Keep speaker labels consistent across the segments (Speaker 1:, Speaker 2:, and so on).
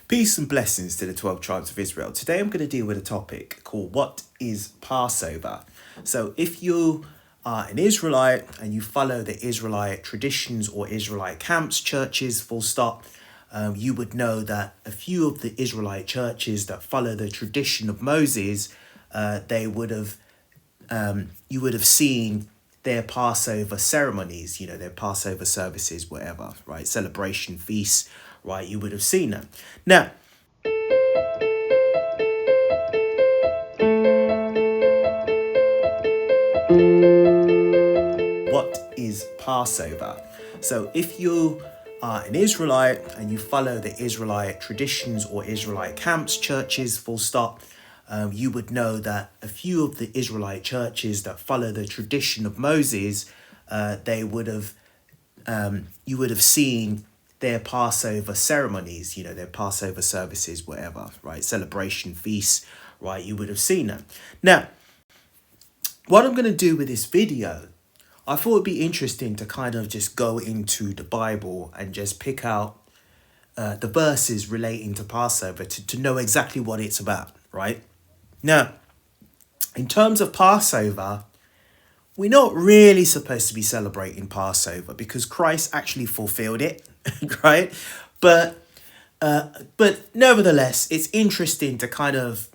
Speaker 1: Peace and blessings to the 12 tribes of Israel. Today I'm going to deal with a topic called what is Passover. So if you are an Israelite and you follow the Israelite traditions or Israelite camps, churches, full stop, you would know that a few of the Israelite churches that follow the tradition of Moses, they would have you would have seen their Passover ceremonies, their Passover services, whatever, right? Celebration feasts, right? You would have seen them. Now, what is Passover? So if you are an Israelite and you follow the Israelite traditions or Israelite camps, churches, full stop, you would know that a few of the Israelite churches that follow the tradition of Moses, they would have you would have seen their Passover ceremonies, their Passover services, whatever, right? Celebration feasts, right? You would have seen them. Now, what I'm going to do with this video, I thought it'd be interesting to kind of just go into the Bible and just pick out the verses relating to Passover to know exactly what it's about, right? Now, in terms of Passover, we're not really supposed to be celebrating Passover because Christ actually fulfilled it, right? But nevertheless, it's interesting to kind of,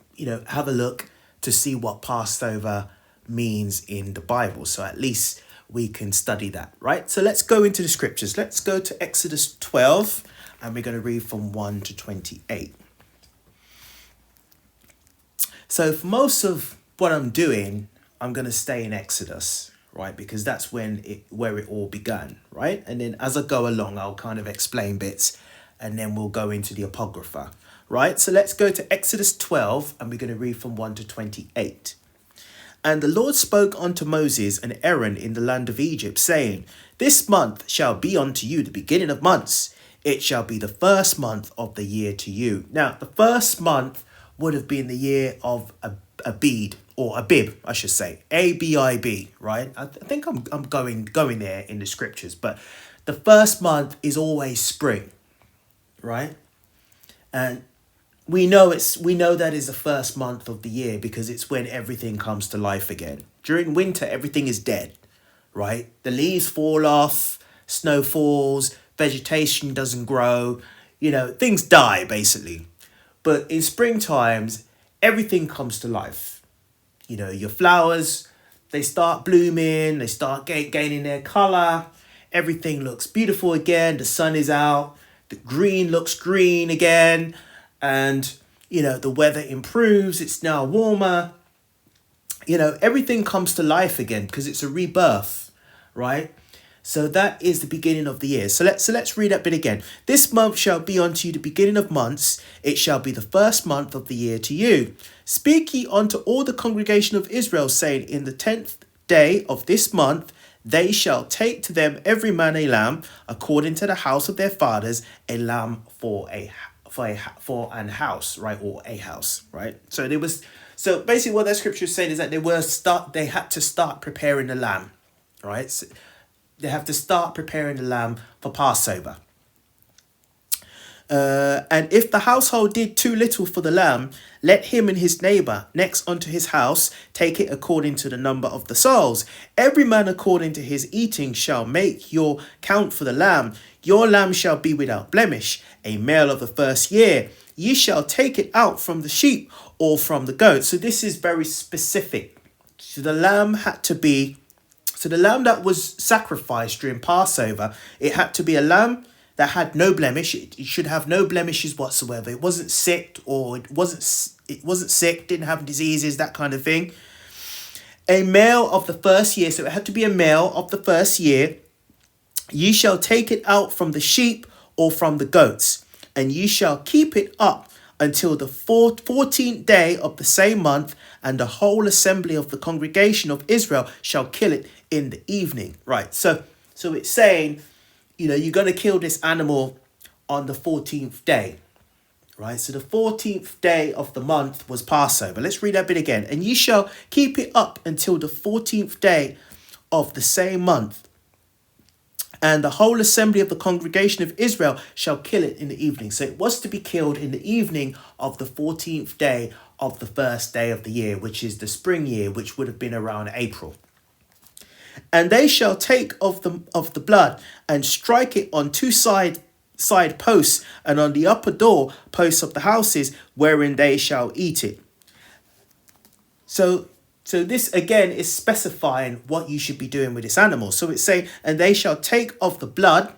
Speaker 1: have a look to see what Passover means in the Bible. So at least we can study that, right? So let's go into the scriptures. Let's go to Exodus 12 and we're going to read from 1 to 28. So for most of what I'm doing, I'm going to stay in Exodus, right? Because that's where it all began, right? And then as I go along, I'll kind of explain bits and then we'll go into the Apocrypha, right? So let's go to Exodus 12 and we're going to read from 1 to 28. And the Lord spoke unto Moses and Aaron in the land of Egypt, saying, This month shall be unto you the beginning of months. It shall be the first month of the year to you. Now, the first month would have been the year of Abib, or Abib, I should say, Abib, right? I think I'm going there in the scriptures, but the first month is always spring, right? And we know that is the first month of the year because it's when everything comes to life again. During winter, everything is dead, right? The leaves fall off, snow falls, vegetation doesn't grow, things die basically. But in spring times, everything comes to life. Your flowers, they start blooming, they start gaining their color. Everything looks beautiful again. The sun is out. The green looks green again. And, the weather improves. It's now warmer. Everything comes to life again because it's a rebirth, right? So that is the beginning of the year. So let's read that bit again. This month shall be unto you the beginning of months. It shall be the first month of the year to you. Speak ye unto all the congregation of Israel, saying, In the 10th day of this month, they shall take to them every man a lamb, according to the house of their fathers, a lamb for an house, right? Or a house, right? So basically what that scripture is saying is that they had to start preparing the lamb, right? So they have to start preparing the lamb for Passover. And if the household did too little for the lamb, let him and his neighbour next unto his house take it according to the number of the souls. Every man according to his eating shall make your count for the lamb. Your lamb shall be without blemish, a male of the first year. Ye shall take it out from the sheep or from the goat. So this is very specific. So the lamb that was sacrificed during Passover, it had to be a lamb that had no blemish. It should have no blemishes whatsoever. It wasn't sick didn't have diseases, that kind of thing. A male of the first year, so it had to be a male of the first year. Ye shall take it out from the sheep or from the goats, and ye shall keep it up until the 14th day of the same month, and the whole assembly of the congregation of Israel shall kill it in the evening. Right, so it's saying, you're going to kill this animal on the 14th day, right? So the 14th day of the month was Passover. Let's read that bit again. And ye shall keep it up until the 14th day of the same month, And the whole assembly of the congregation of Israel shall kill it in the evening. So it was to be killed in the evening of the 14th day of the first day of the year, which is the spring year, which would have been around April. And they shall take of the blood and strike it on two side posts and on the upper door posts of the houses wherein they shall eat it. So this again is specifying what you should be doing with this animal. So it's saying, and they shall take of the blood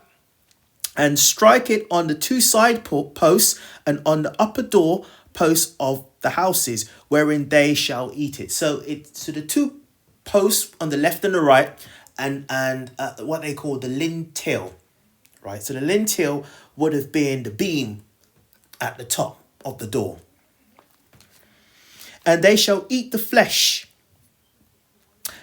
Speaker 1: and strike it on the two side posts and on the upper door posts of the houses wherein they shall eat it. So the two posts on the left and the right, and what they call the lintel, right? So the lintel would have been the beam at the top of the door. And they shall eat the flesh.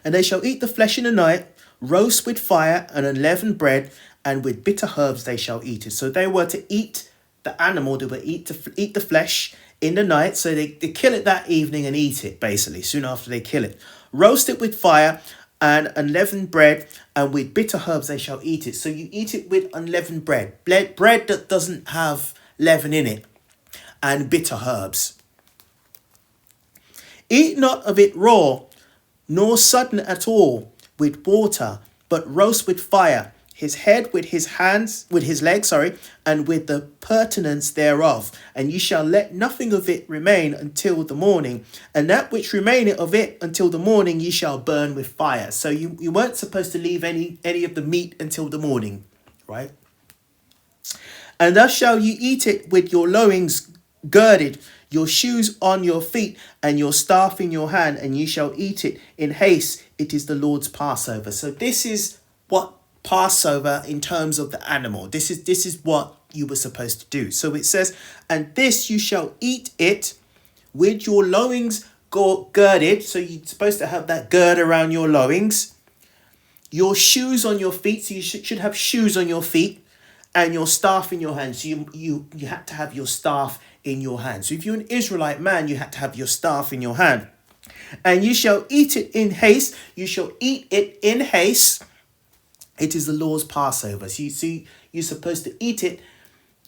Speaker 1: And they shall eat the flesh in the night, roast with fire and unleavened bread, and with bitter herbs they shall eat it. So they were to eat the animal, they were eat the flesh in the night. So they kill it that evening and eat it, basically, soon after they kill it. Roast it with fire and unleavened bread, and with bitter herbs they shall eat it. So you eat it with unleavened bread that doesn't have leaven in it, and bitter herbs. Eat not of it raw, nor sudden at all with water, but roast with fire, his head with his legs, and with the purtenance thereof. And ye shall let nothing of it remain until the morning. And that which remaineth of it until the morning ye shall burn with fire. So you weren't supposed to leave any of the meat until the morning, right? And thus shall ye eat it with your loins girded, your shoes on your feet, and your staff in your hand, and ye shall eat it in haste. It is the Lord's Passover. So this is what Passover in terms of the animal. This is what you were supposed to do. So it says, and this you shall eat it with your loins girded. So you're supposed to have that gird around your loins. Your shoes on your feet. So you should have shoes on your feet, and your staff in your hand. So you had to have your staff in your hand. So if you're an Israelite man, you had to have your staff in your hand. And you shall eat it in haste. You shall eat it in haste. It is the Lord's Passover. So you see, you're supposed to eat it,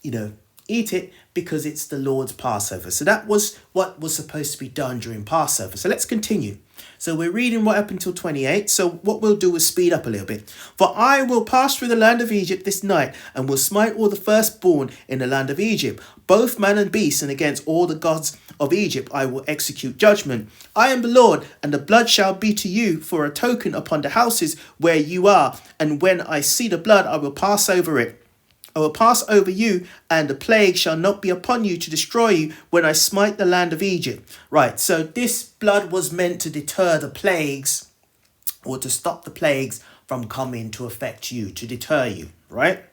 Speaker 1: eat it because it's the Lord's Passover. So that was what was supposed to be done during Passover. So let's continue. So we're reading right up until 28. So what we'll do is speed up a little bit. For I will pass through the land of Egypt this night, and will smite all the firstborn in the land of Egypt, both man and beast, and against all the gods of Egypt I will execute judgment. I am the Lord, and the blood shall be to you for a token upon the houses where you are. And when I see the blood, I will pass over it. I will pass over you, and the plague shall not be upon you to destroy you when I smite the land of Egypt. Right, so this blood was meant to deter the plagues, or to stop the plagues from coming to affect you, to deter you, right?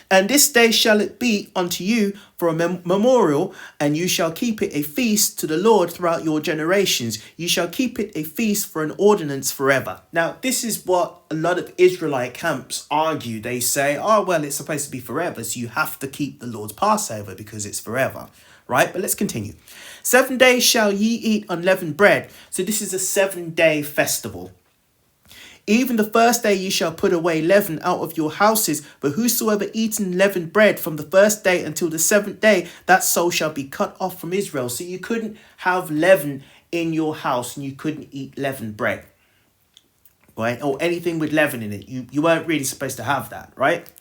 Speaker 1: And this day shall it be unto you for a memorial, and you shall keep it a feast to the Lord throughout your generations. You shall keep it a feast for an ordinance forever. Now, this is what a lot of Israelite camps argue. They say, oh, well, it's supposed to be forever, so you have to keep the Lord's Passover because it's forever, right? But let's continue. 7 days shall ye eat unleavened bread. So this is a 7-day festival. Even the first day you shall put away leaven out of your houses, but whosoever eaten leavened bread from the first day until the 7th day, that soul shall be cut off from Israel. So you couldn't have leaven in your house, and you couldn't eat leavened bread, right? Or anything with leaven in it. You weren't really supposed to have that, right?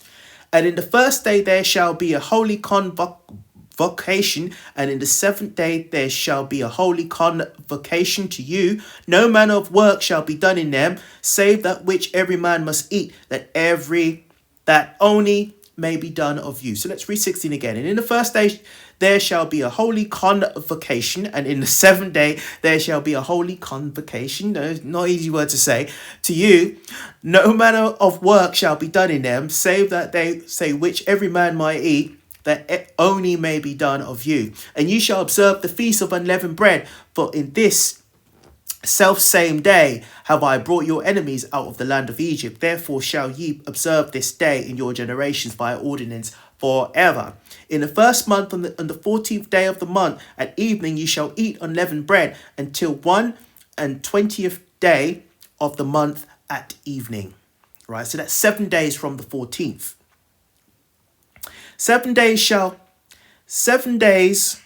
Speaker 1: And in the first day there shall be a holy convocation, and in the 7th day there shall be a holy convocation to you. No manner of work shall be done in them, save that which every man must eat, that only may be done of you. So let's read 16 again. And in the first day there shall be a holy convocation, and in the 7th day there shall be a holy convocation. No, not an easy word to say. To you, no manner of work shall be done in them, save that they say which every man might eat, that it only may be done of you. And ye shall observe the feast of unleavened bread, for in this self-same day have I brought your enemies out of the land of Egypt. Therefore shall ye observe this day in your generations by ordinance forever. In the first month, on the 14th day of the month, at evening ye shall eat unleavened bread until 21st day of the month at evening. right? So that's 7 days from the 14th. 7 days shall 7 days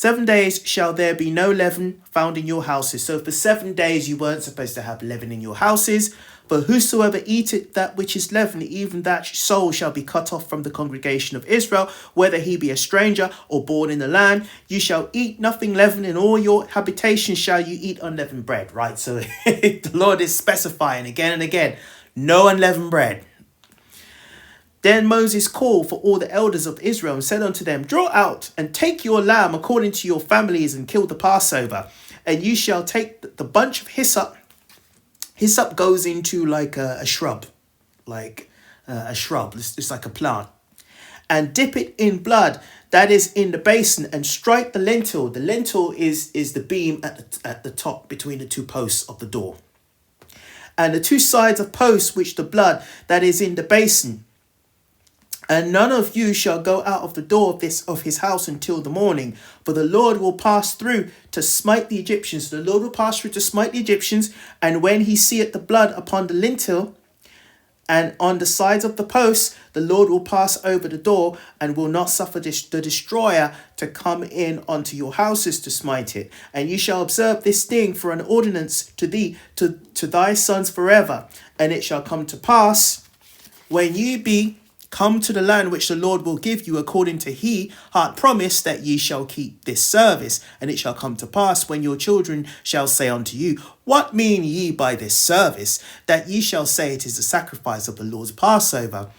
Speaker 1: 7 days shall there be no leaven found in your houses. So for 7 days you weren't supposed to have leaven in your houses. For whosoever eateth that which is leavened, even that soul shall be cut off from the congregation of Israel, whether he be a stranger or born in the land. You shall eat nothing leavened, in all your habitations shall you eat unleavened bread. Right, so the Lord is specifying again and again, no unleavened bread. Then Moses called for all the elders of Israel and said unto them, draw out and take your lamb according to your families and kill the Passover. And you shall take the bunch of hyssop. Hyssop goes into like a shrub, like a shrub. It's like a plant. And dip it in blood that is in the basin and strike the lintel. The lintel is the beam at the top between the two posts of the door. And the two sides of posts which the blood that is in the basin. And none of you shall go out of the door of his house until the morning, for the Lord will pass through to smite the Egyptians. The Lord will pass through to smite the Egyptians, and when he seeth the blood upon the lintel and on the sides of the posts, the Lord will pass over the door and will not suffer the destroyer to come in unto your houses to smite it. And you shall observe this thing for an ordinance to thee, to thy sons forever. And it shall come to pass when you be come to the land which the Lord will give you, according to he hath promised, that ye shall keep this service. And it shall come to pass when your children shall say unto you, what mean ye by this service? That ye shall say, it is the sacrifice of the Lord's Passover,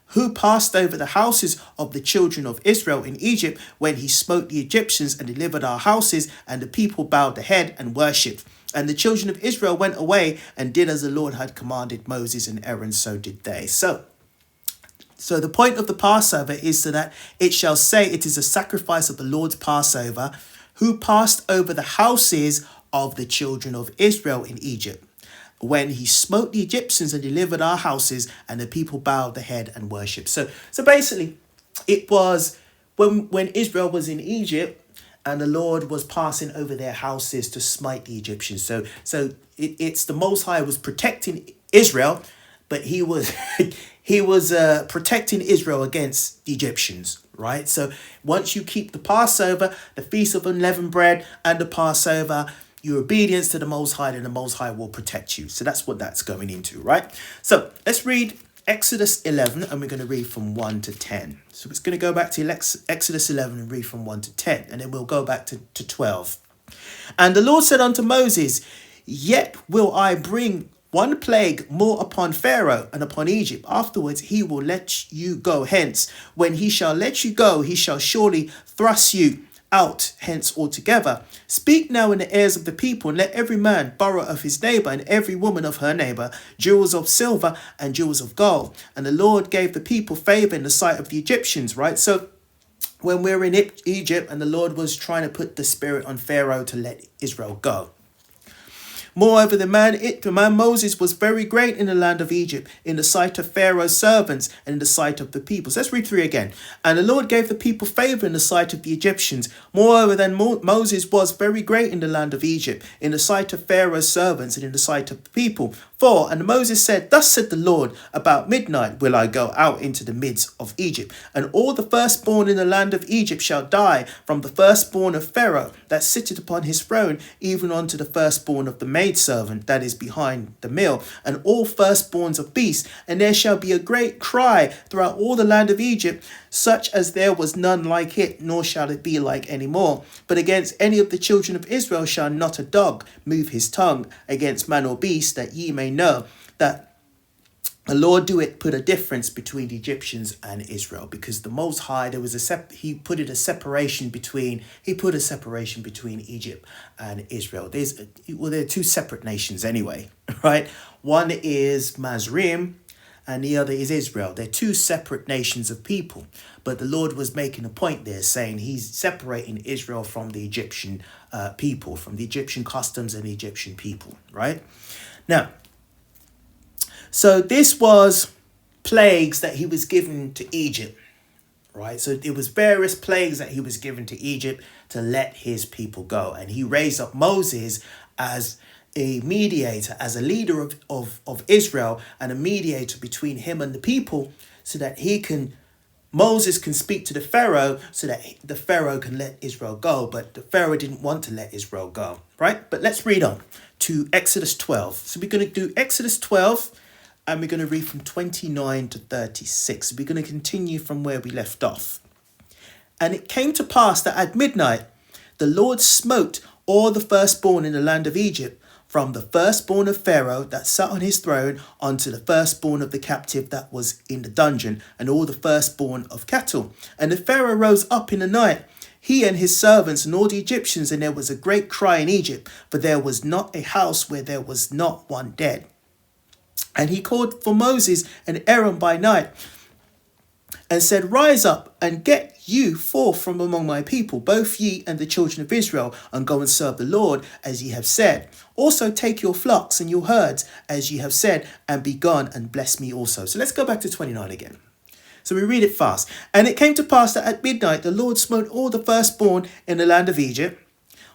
Speaker 1: who passed over the houses of the children of Israel in Egypt, when he smote the Egyptians and delivered our houses, and the people bowed the head and worshipped. And the children of Israel went away and did as the Lord had commanded Moses and Aaron, so did they. So the point of the Passover is so that it shall say it is a sacrifice of the Lord's Passover, who passed over the houses of the children of Israel in Egypt, when he smote the Egyptians and delivered our houses, and the people bowed the head and worshipped. So basically, it was when Israel was in Egypt and the Lord was passing over their houses to smite the Egyptians. So it's the Most High was protecting Israel, but he was protecting Israel against the Egyptians, right? So once you keep the Passover, the Feast of Unleavened Bread, and the Passover, your obedience to the Most High, and the Most High will protect you. So that's what that's going into, right? So let's read Exodus 11, and we're going to read from 1 to 10. So it's going to go back to Exodus 11 and read from 1 to 10, and then we'll go back to 12. And the Lord said unto Moses, yet will I bring one plague more upon Pharaoh and upon Egypt. Afterwards he will let you go hence. When he shall let you go, he shall surely thrust you out hence altogether. Speak now in the ears of the people, and let every man borrow of his neighbour, and every woman of her neighbour, jewels of silver and jewels of gold. And the Lord gave the people favour in the sight of the Egyptians, right? So when we're in Egypt, and the Lord was trying to put the spirit on Pharaoh to let Israel go. Moreover, the man Moses was very great in the land of Egypt, in the sight of Pharaoh's servants, and in the sight of the people. So let's read 3 again. And the Lord gave the people favour in the sight of the Egyptians. Moreover, then Moses was very great in the land of Egypt, in the sight of Pharaoh's servants, and in the sight of the people. And Moses said, thus said the Lord, about midnight will I go out into the midst of Egypt, and all the firstborn in the land of Egypt shall die, from the firstborn of Pharaoh that sitteth upon his throne, even unto the firstborn of the maidservant that is behind the mill, and all firstborns of beasts. And there shall be a great cry throughout all the land of Egypt, such as there was none like it, nor shall it be like any more. But against any of the children of Israel shall not a dog move his tongue against man or beast, that ye may know that the Lord put a difference between the Egyptians and Israel, because the Most High, there was he put a separation between Egypt and Israel. There are two separate nations anyway, right? One is Mazrim and the other is Israel. They're two separate nations of people, but the Lord was making a point there, saying he's separating Israel from the Egyptian people, from the Egyptian customs and the Egyptian people, right? Now, so this was plagues that he was given to Egypt, right? So it was various plagues that he was given to Egypt to let his people go. And he raised up Moses as a mediator, as a leader of Israel, and a mediator between him and the people, so that Moses can speak to the Pharaoh, so that the Pharaoh can let Israel go. But the Pharaoh didn't want to let Israel go, right? But let's read on to Exodus 12. So we're going to do Exodus 12, and we're going to read from 29 to 36. We're going to continue from where we left off. And it came to pass that at midnight the Lord smote all the firstborn in the land of Egypt, from the firstborn of Pharaoh that sat on his throne unto the firstborn of the captive that was in the dungeon, and all the firstborn of cattle. And the Pharaoh rose up in the night, he and his servants and all the Egyptians, and there was a great cry in Egypt, for there was not a house where there was not one dead. And he called for Moses and Aaron by night, and said, Rise up and get you forth from among my people, both ye and the children of Israel, and go and serve the Lord, as ye have said. Also take your flocks and your herds, as ye have said, and be gone and bless me also. So let's go back to 29 again. So we read it fast. And it came to pass that at midnight the Lord smote all the firstborn in the land of Egypt,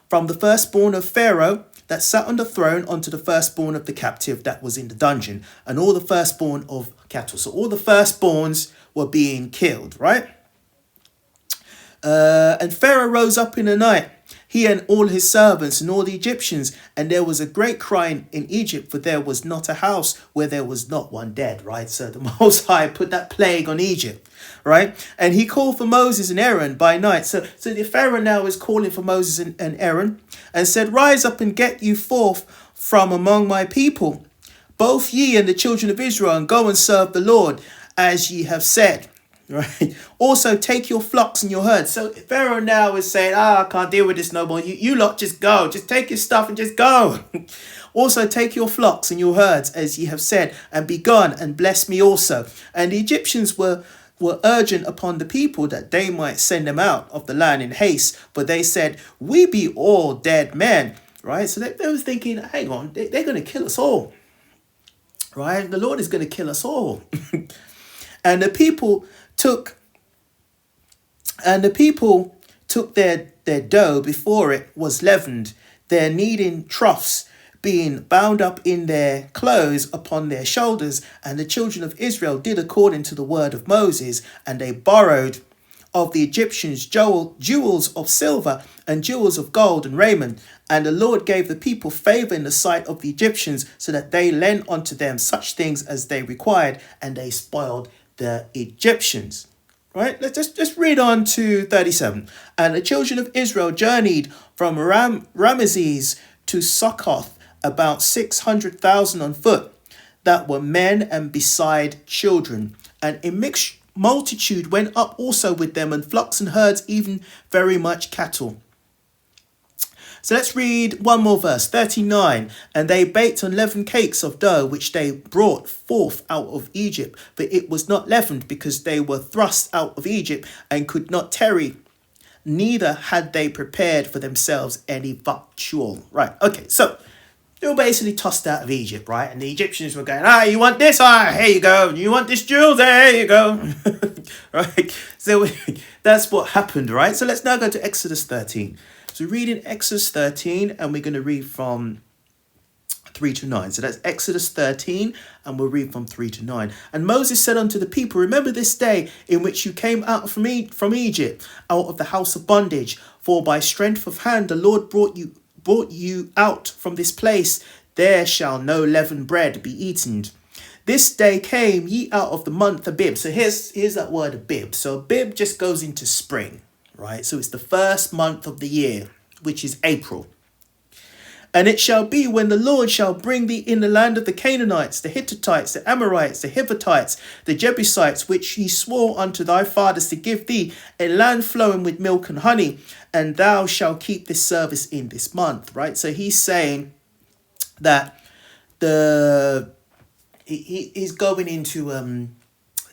Speaker 1: from the firstborn of Pharaoh that sat on the throne unto the firstborn of the captive that was in the dungeon, and all the firstborn of cattle. So all the firstborns were being killed, right? And Pharaoh rose up in the night, he and all his servants and all the Egyptians, and there was a great cry in Egypt, for there was not a house where there was not one dead, right? So the Most High put that plague on Egypt, right? And he called for Moses and Aaron by night. So the Pharaoh now is calling for Moses and Aaron, and said, Rise up and get you forth from among my people, both ye and the children of Israel, and go and serve the Lord, as ye have said. Right. Also take your flocks and your herds. So Pharaoh now is saying, I can't deal with this no more. You lot just go. Just take your stuff and just go. Also take your flocks and your herds, as ye have said, and be gone and bless me also. And the Egyptians were urgent upon the people that they might send them out of the land in haste. But they said, We be all dead men. Right. So they was thinking, hang on, they're going to kill us all. Right. The Lord is going to kill us all. And the people took their dough before it was leavened, their kneading troughs being bound up in their clothes upon their shoulders. And the children of Israel did according to the word of Moses, and they borrowed of the Egyptians jewels of silver and jewels of gold and raiment. And the Lord gave the people favor in the sight of the Egyptians, so that they lent unto them such things as they required, and they spoiled the Egyptians. Right, let's just read on to 37. And the children of Israel journeyed from Ramesses to Succoth, about 600,000 on foot, that were men and beside children. And a mixed multitude went up also with them, and flocks and herds, even very much cattle. So let's read one more verse, 39. And they baked unleavened cakes of dough, which they brought forth out of Egypt. But it was not leavened, because they were thrust out of Egypt and could not tarry. Neither had they prepared for themselves any victual. Right, okay, so they were basically tossed out of Egypt, right? And the Egyptians were going, you want this? Here you go. You want this jewel? There you go. Right, so that's what happened, right? So let's now go to Exodus 13. So read in Exodus 13, and we're going to read from 3 to 9. So that's Exodus 13, and we'll read from 3 to 9. And Moses said unto the people, Remember this day in which you came out from Egypt, out of the house of bondage. For by strength of hand the Lord brought you out from this place. There shall no leavened bread be eaten. This day came ye out of the month Abib. So here's that word Abib. So Abib just goes into spring. Right, so it's the first month of the year, which is April. And it shall be, when the Lord shall bring thee in the land of the Canaanites, the Hittites, the Amorites, the Hivites, the Jebusites, which he swore unto thy fathers to give thee, a land flowing with milk and honey, and thou shalt keep this service in this month. Right, so he's saying that he's going into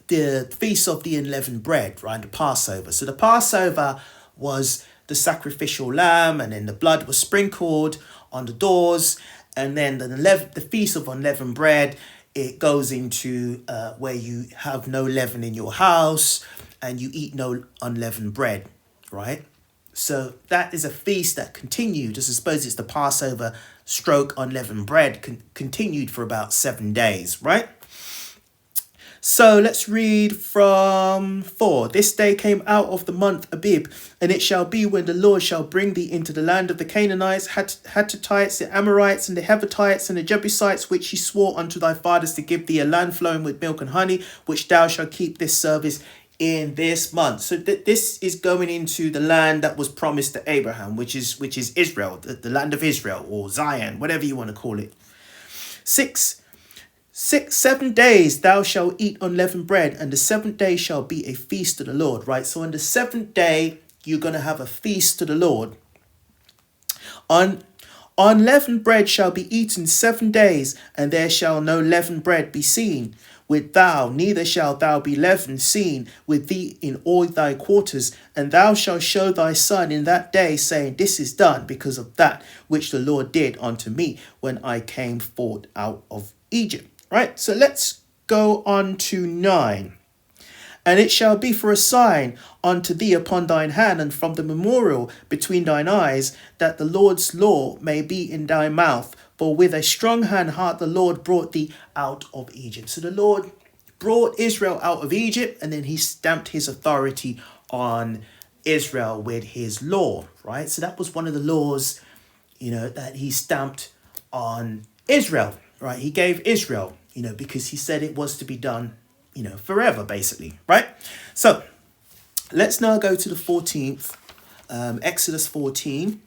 Speaker 1: the Feast of the Unleavened Bread, right, the Passover. So the Passover was the sacrificial lamb, and then the blood was sprinkled on the doors, and then the Feast of Unleavened Bread, it goes into where you have no leaven in your house, and you eat no unleavened bread, right? So that is a feast that continued. I suppose it's the Passover stroke unleavened bread continued for about 7 days, right? So let's read from 4. This day came out of the month Abib, and it shall be when the Lord shall bring thee into the land of the Canaanites, Hattites, the Amorites, and the Hevitites, and the Jebusites, which he swore unto thy fathers to give thee, a land flowing with milk and honey, which thou shalt keep this service in this month. So this is going into the land that was promised to Abraham, which is Israel, the land of Israel, or Zion, whatever you want to call it. 7 days thou shalt eat unleavened bread, and the 7th day shall be a feast to the Lord. Right, so on the 7th day you're going to have a feast to the Lord. Unleavened bread shall be eaten 7 days, and there shall no leavened bread be seen with thou, neither shall thou be leaven seen with thee in all thy quarters. And thou shalt show thy son in that day, saying, This is done because of that which the Lord did unto me when I came forth out of Egypt. Right, so let's go on to 9. And it shall be for a sign unto thee upon thine hand, and from the memorial between thine eyes, that the Lord's law may be in thy mouth. For with a strong hand hath the Lord brought thee out of Egypt. So the Lord brought Israel out of Egypt, and then he stamped his authority on Israel with his law, right? So that was one of the laws, that he stamped on Israel, right? He gave Israel, because he said it was to be done, forever, basically, right? So let's now go to the 14th, Exodus 14.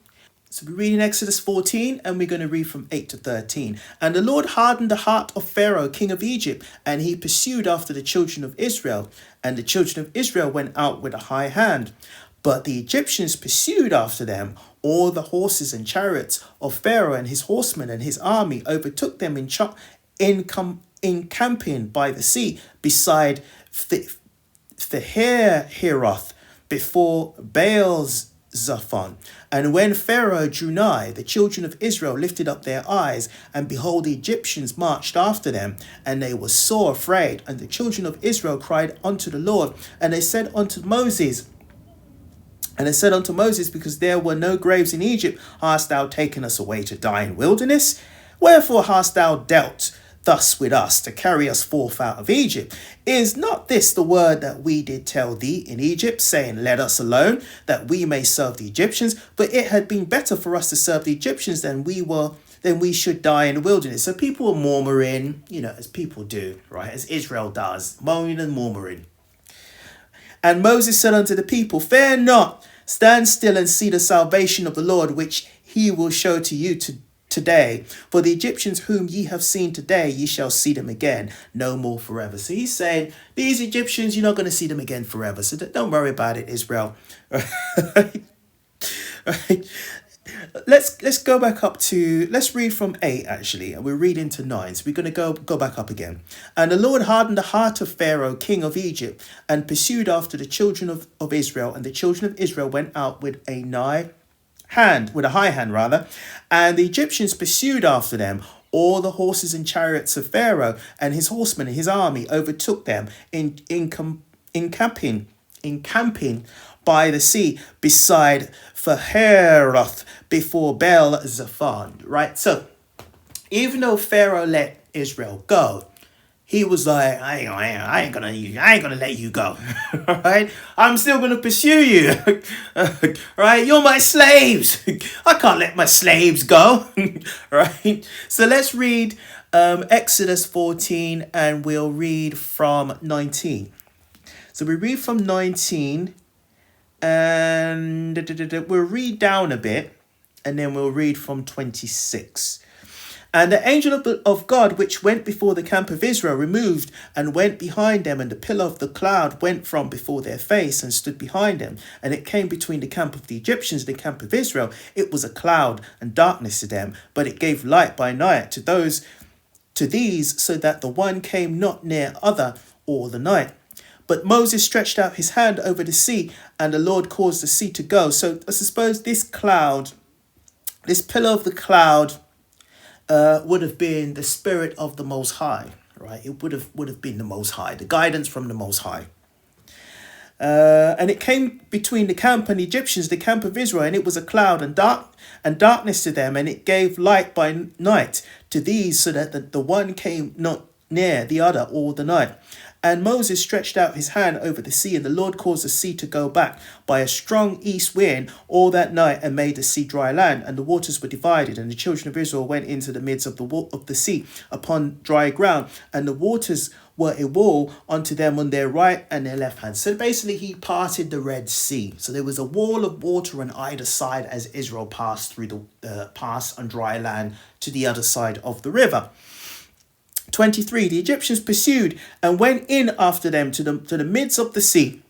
Speaker 1: So we're reading Exodus 14, and we're going to read from 8 to 13. And the Lord hardened the heart of Pharaoh, king of Egypt, and he pursued after the children of Israel. And the children of Israel went out with a high hand. But the Egyptians pursued after them. All the horses and chariots of Pharaoh and his horsemen and his army overtook them encamping by the sea beside Heroth before Baal's Zaphon. And when Pharaoh drew nigh, the children of Israel lifted up their eyes, and behold, the Egyptians marched after them, and they were sore afraid. And the children of Israel cried unto the Lord, and they said unto Moses, because there were no graves in Egypt, hast thou taken us away to die in wilderness? Wherefore hast thou dealt thus with us, to carry us forth out of Egypt? Is not this the word that we did tell thee in Egypt, saying, Let us alone, that we may serve the Egyptians? But it had been better for us to serve the Egyptians than we should die in the wilderness. So people were murmuring, as people do, right? As Israel does, moaning and murmuring. And Moses said unto the people, Fear not, stand still and see the salvation of the Lord, which he will show to you today. For the Egyptians whom ye have seen today, ye shall see them again, no more forever. So he's saying, these Egyptians, you're not going to see them again forever. So don't worry about it, Israel. Right. Let's go back up to, let's read from 8 actually, and we're reading to 9. So we're going to go back up again. And the Lord hardened the heart of Pharaoh, king of Egypt, and pursued after the children of Israel. And the children of Israel went out with a high hand, and the Egyptians pursued after them. All the horses and chariots of Pharaoh and his horsemen and his army overtook them encamping by the sea beside Heroth before Baal Zephon. Right, so even though Pharaoh let Israel go, he was like, I ain't gonna let you go. Right? I'm still gonna pursue you. Right? You're my slaves. I can't let my slaves go. Right? So let's read Exodus 14, and we'll read from 19. So we read from 19, and we'll read down a bit, and then we'll read from 26. And the angel of God, which went before the camp of Israel, removed and went behind them, and the pillar of the cloud went from before their face and stood behind them. And it came between the camp of the Egyptians and the camp of Israel. It was a cloud and darkness to them, but it gave light by night to these, so that the one came not near other all the night. But Moses stretched out his hand over the sea, and the Lord caused the sea to go. So I suppose this pillar of the cloud, would have been the spirit of the Most High, right? It would have been the Most High, the guidance from the Most High. And it came between the camp and the Egyptians, the camp of Israel, and it was a cloud and darkness to them, and it gave light by night to these, so that the one came not near the other all the night. And Moses stretched out his hand over the sea, and the Lord caused the sea to go back by a strong east wind all that night, and made the sea dry land, and the waters were divided, and the children of Israel went into the midst of the sea upon dry ground, and the waters were a wall unto them on their right and their left hand. So basically he parted the Red Sea. So there was a wall of water on either side as Israel passed through the pass on dry land to the other side of the river. 23, the Egyptians pursued and went in after them to the midst of the sea,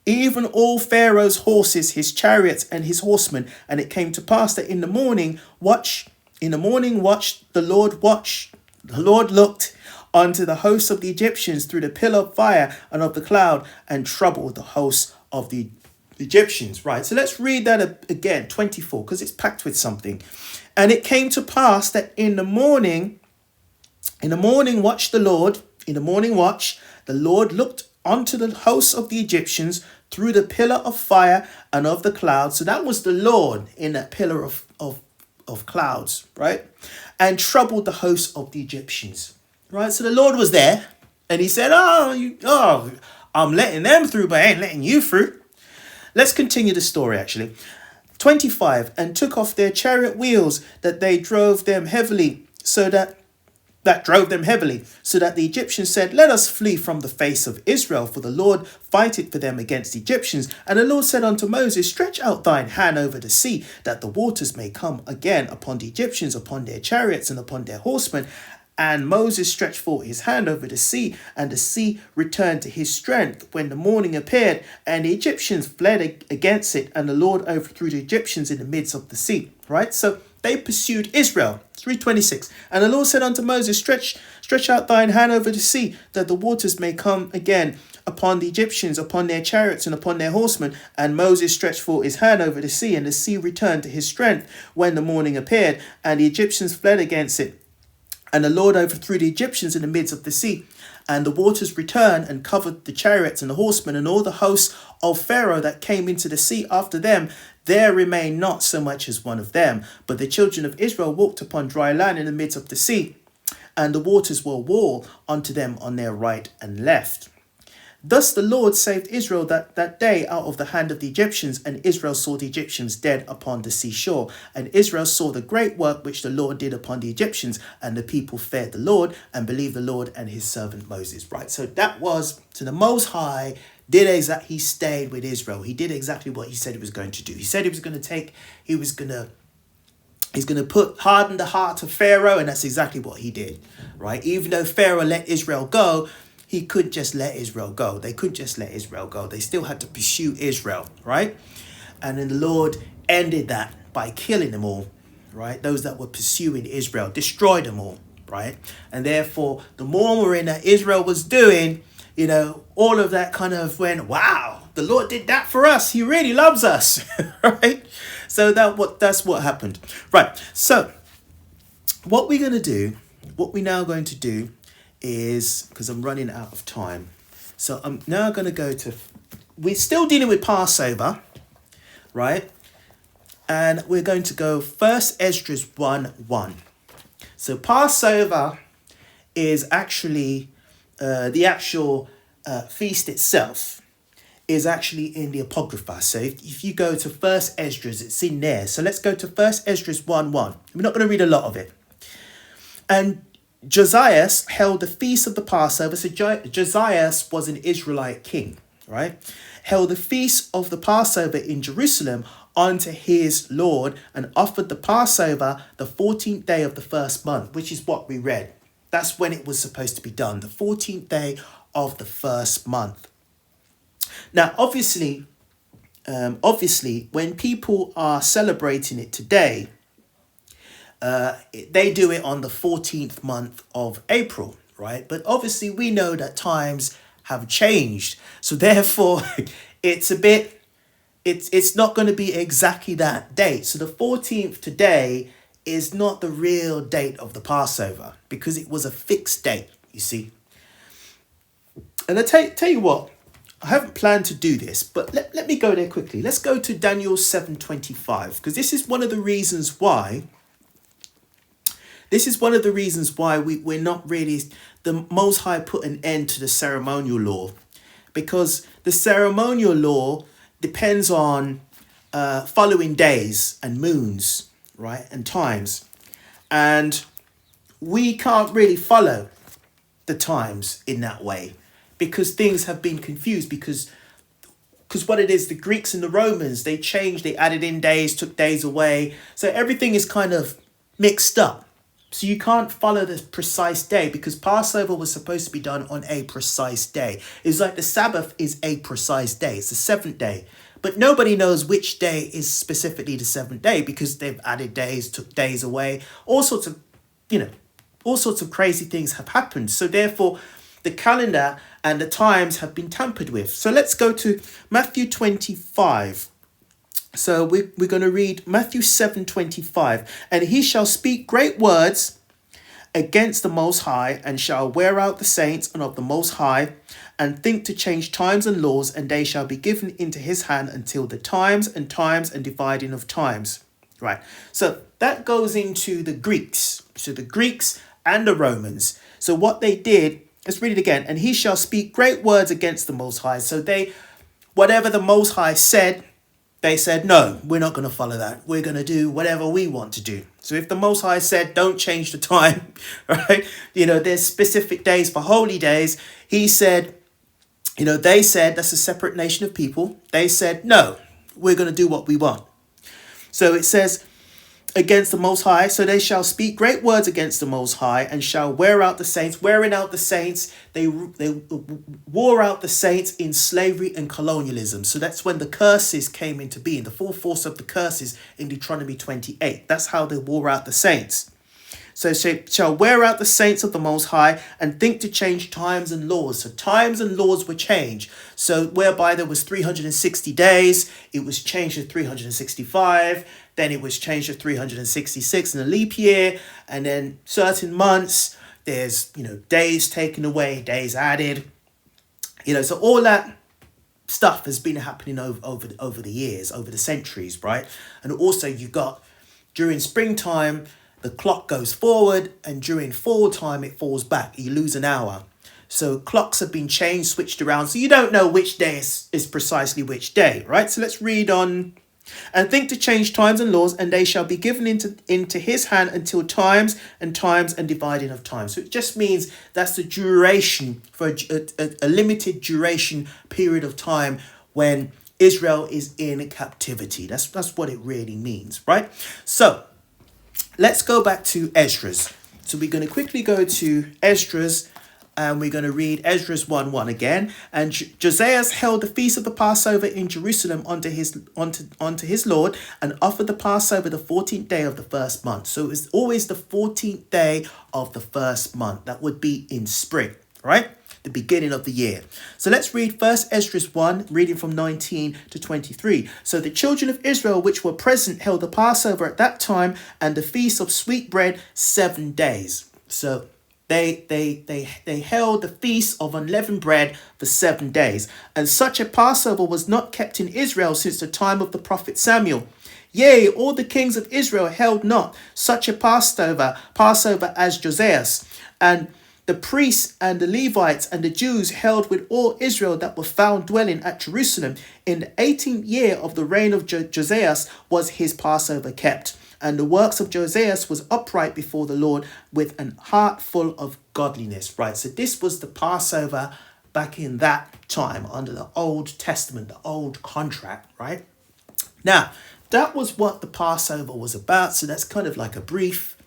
Speaker 1: even all Pharaoh's horses, his chariots, and his horsemen. And it came to pass that in the morning watch, the Lord looked unto the hosts of the Egyptians through the pillar of fire and of the cloud, and troubled the hosts of the Egyptians. Right, so let's read that again, 24, because it's packed with something. And it came to pass that in the morning watch, the Lord looked unto the hosts of the Egyptians through the pillar of fire and of the cloud. So that was the Lord in that pillar of clouds, right? And troubled the hosts of the Egyptians, right? So the Lord was there, and he said, I'm letting them through, but I ain't letting you through. Let's continue the story, actually. 25, and took off their chariot wheels, that drove them heavily, so that the Egyptians said, let us flee from the face of Israel, for the Lord fighteth for them against the Egyptians. And the Lord said unto Moses, stretch out thine hand over the sea, that the waters may come again upon the Egyptians, upon their chariots, and upon their horsemen. And Moses stretched forth his hand over the sea, and the sea returned to his strength when the morning appeared, and the Egyptians fled against it, and the Lord overthrew the Egyptians in the midst of the sea. Right? So they pursued Israel. 3:26. And the Lord said unto Moses, stretch out thine hand over the sea, that the waters may come again upon the Egyptians, upon their chariots, and upon their horsemen. And Moses stretched forth his hand over the sea, and the sea returned to his strength when the morning appeared, and the Egyptians fled against it. And the Lord overthrew the Egyptians in the midst of the sea. And the waters returned and covered the chariots and the horsemen, and all the hosts of Pharaoh that came into the sea after them. There remained not so much as one of them. But the children of Israel walked upon dry land in the midst of the sea, and the waters were a wall unto them on their right and left. Thus the Lord saved Israel that day out of the hand of the Egyptians, and Israel saw the Egyptians dead upon the seashore. And Israel saw the great work which the Lord did upon the Egyptians, and the people feared the Lord and believed the Lord and his servant Moses. Right, so that was to the Most High. He stayed with Israel. He did exactly what he said he was going to do. He said he's going to harden the heart of Pharaoh, and that's exactly what he did, right? Even though Pharaoh let Israel go, he couldn't just let Israel go. They couldn't just let Israel go. They still had to pursue Israel, right? And then the Lord ended that by killing them all, right? Those that were pursuing Israel, destroyed them all, right? And therefore, the murmuring that Israel was doing, all of that kind of went, wow, the Lord did that for us. He really loves us, right? So that's what happened. Right, so what we're now going to do is, because I'm running out of time, so I'm now going to we're still dealing with Passover, right? And we're going to go 1 Esdras 1:1. So Passover is actually the actual feast itself is actually in the Apocrypha. So if you go to 1 Esdras, it's in there. So let's go to 1 Esdras 1:1. We're not going to read a lot of it. And Josiah held the feast of the Passover. So Josiah was an Israelite king, right? Held the feast of the Passover in Jerusalem unto his Lord, and offered the Passover the 14th day of the first month, which is what we read. That's when it was supposed to be done, the 14th day of the first month. Now, obviously, when people are celebrating it today, they do it on the 14th month of April, right? But obviously we know that times have changed. So therefore, it's not going to be exactly that date. So the 14th today is not the real date of the Passover, because it was a fixed date, you see. And I tell you what, I haven't planned to do this, but let me go there quickly. Let's go to Daniel 7:25, because this is one of the reasons why. This is one of the reasons why we're not really, the Most High put an end to the ceremonial law, because the ceremonial law depends on following days and moons, right, and times. And we can't really follow the times in that way because things have been confused, because what it is, the Greeks and the Romans, they changed, they added in days, took days away. So everything is kind of mixed up. So you can't follow the precise day, because Passover was supposed to be done on a precise day. It's like the Sabbath is a precise day. It's the seventh day. But nobody knows which day is specifically the seventh day, because they've added days, took days away. All sorts of crazy things have happened. So therefore, the calendar and the times have been tampered with. So let's go to Matthew 25. So we're going to read Matthew 7:25. And he shall speak great words against the Most High, and shall wear out the saints and of the Most High, and think to change times and laws, and they shall be given into his hand until the times and dividing of times. Right. So that goes into the Greeks. So the Greeks and the Romans. So what they did, let's read it again. And he shall speak great words against the Most High. So whatever the Most High said, they said, no, we're not going to follow that. We're going to do whatever we want to do. So if the Most High said, don't change the time, right? There's specific days for holy days. He said, they said, that's a separate nation of people. They said, no, we're going to do what we want. So it says, against the Most High, so they shall speak great words against the Most High, and shall wear out the saints. Wearing out the saints, they wore out the saints in slavery and colonialism. So that's when the curses came into being, the full force of the curses in Deuteronomy 28. That's how they wore out the saints. So shall wear out the saints of the Most High, and think to change times and laws. So times and laws were changed. So whereby there was 360 days, it was changed to 365. Then it was changed to 366 in a leap year. And then certain months, there's, days taken away, days added. So all that stuff has been happening over the years, over the centuries, right? And also you got, during springtime, the clock goes forward, and during fall time, it falls back. You lose an hour. So clocks have been changed, switched around. So you don't know which day is precisely which day, right? So let's read on. And think to change times and laws, and they shall be given into his hand until times and dividing of time. So it just means that's the duration, for a limited duration period of time when Israel is in captivity. That's what it really means, right? So let's go back to Esdras. So we're going to quickly go to Esdras, and we're going to read Esdras 1:1 again. And Josiah held the feast of the Passover in Jerusalem unto his Lord, and offered the Passover the 14th day of the first month. So it's always the 14th day of the first month. That would be in spring, right? The beginning of the year. So let's read first Esdras 1, reading from 19 to 23. So the children of Israel which were present held the Passover at that time, and the feast of sweet bread 7 days. So they held the feast of unleavened bread for 7 days. And such a Passover was not kept in Israel since the time of the prophet Samuel. Yea, all the kings of Israel held not such a Passover as Josiah's. And the priests and the Levites and the Jews held with all Israel that were found dwelling at Jerusalem. In the 18th year of the reign of Josiah was his Passover kept. And the works of Josiah was upright before the Lord, with an heart full of godliness. Right, so this was the Passover back in that time under the Old Testament, the old contract, right? Now, that was what the Passover was about. So that's kind of like a brief.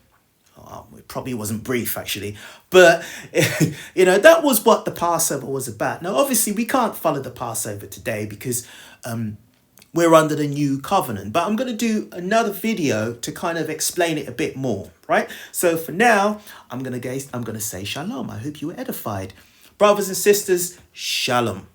Speaker 1: It probably wasn't brief, actually. But, that was what the Passover was about. Now, obviously, we can't follow the Passover today because we're under the new covenant. But I'm going to do another video to kind of explain it a bit more, right? So for now, I'm going to say shalom. I hope you were edified. Brothers and sisters, shalom.